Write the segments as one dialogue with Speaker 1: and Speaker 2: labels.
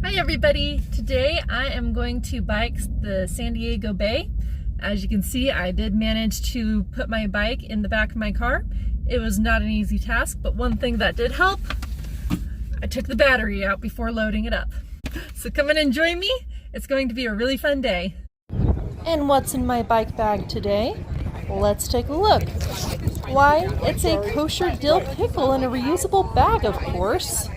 Speaker 1: Hi everybody! Today I am going to bike the San Diego Bay. As you can see, I did manage to put my bike in the back of my car. It was not an easy task, but one thing that did help, I took the battery out before loading it up. So come and enjoy me. It's going to be a really fun day. And what's in my bike bag today? Let's take a look. Why, it's a kosher dill pickle in a reusable bag, of course.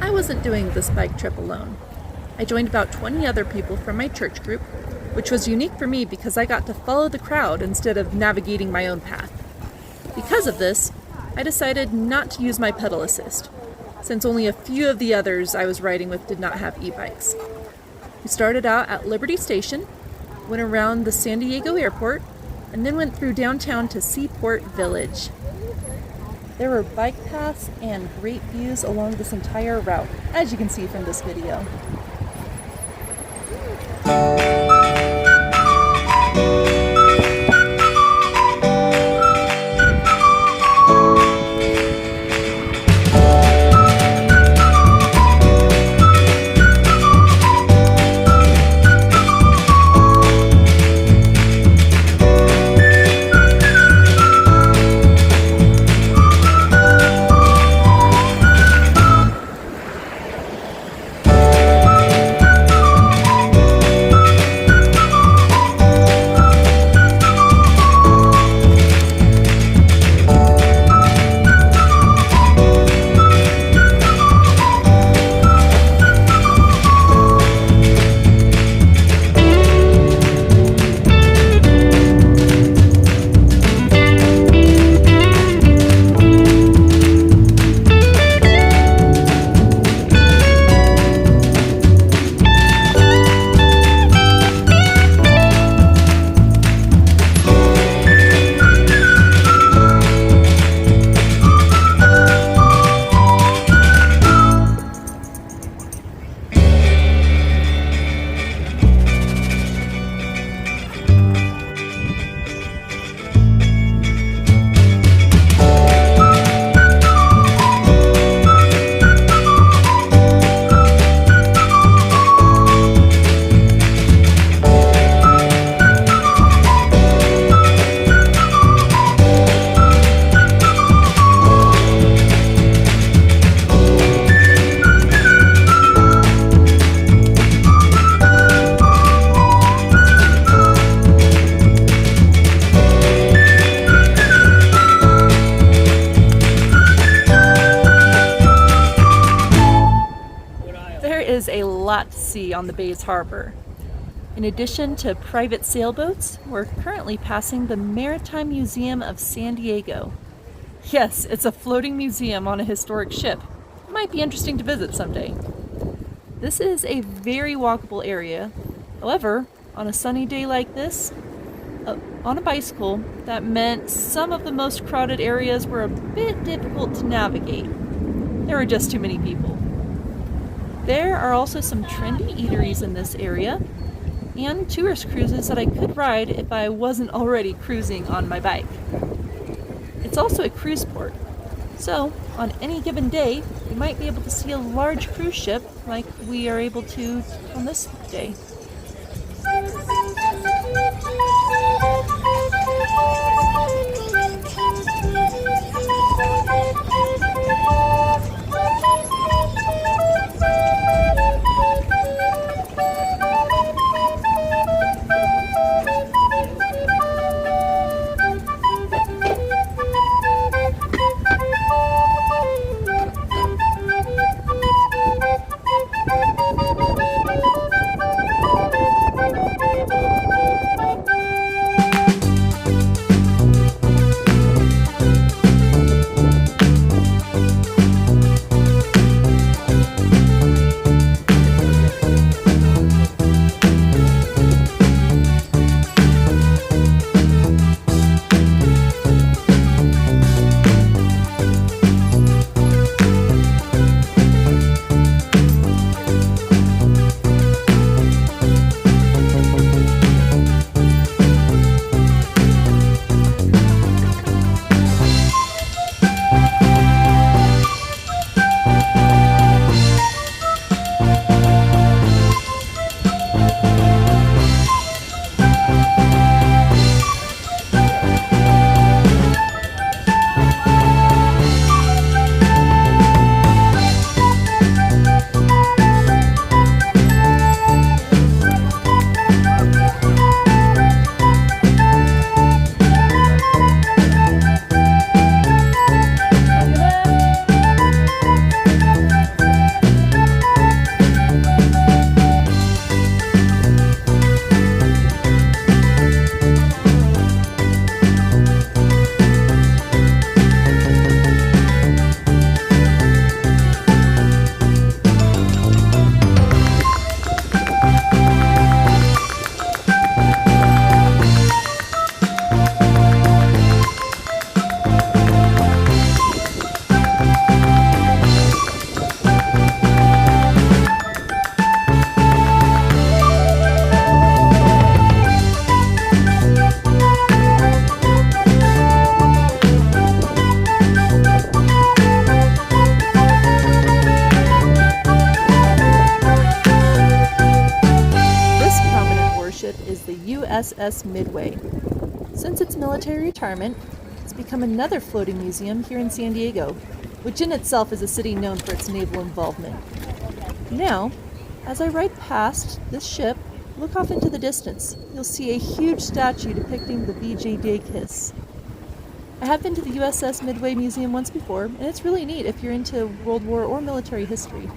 Speaker 1: I wasn't doing this bike trip alone. I joined about 20 other people from my church group, which was unique for me because I got to follow the crowd instead of navigating my own path. Because of this, I decided not to use my pedal assist, since only a few of the others I was riding with did not have e-bikes. We started out at Liberty Station, went around the San Diego airport, and then went through downtown to Seaport Village. There were bike paths and great views along this entire route, as you can see from this video. is a lot to see on the bay's harbor. In addition to private sailboats, we're currently passing the Maritime Museum of San Diego, Yes, it's a floating museum on a historic ship. It might be interesting to visit someday. This is a very walkable area. However, on a sunny day like this, on a bicycle, that meant some of the most crowded areas were a bit difficult to navigate. There were just too many people. There are also some trendy eateries in this area, and tourist cruises that I could ride if I wasn't already cruising on my bike. It's also a cruise port, so on any given day, you might be able to see a large cruise ship like we are able to on this day. Is the USS Midway. Since its military retirement, it's become another floating museum here in San Diego, which in itself is a city known for its naval involvement. Now, as I ride past this ship, look off into the distance. You'll see a huge statue depicting the VJ Day Kiss. I have been to the USS Midway Museum once before, and it's really neat if you're into World War or military history.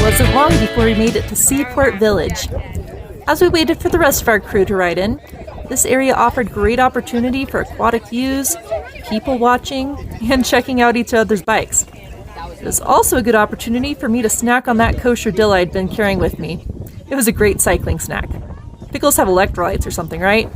Speaker 1: Wasn't long before we made it to Seaport Village. As we waited for the rest of our crew to ride in, this area offered great opportunity for aquatic views, people watching and checking out each other's bikes. It was also a good opportunity for me to snack on that kosher dill I'd been carrying with me. It was a great cycling snack. Pickles have electrolytes or something, right?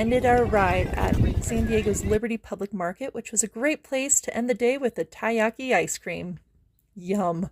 Speaker 1: ended our ride at San Diego's Liberty Public Market, which was a great place to end the day with a taiyaki ice cream. Yum.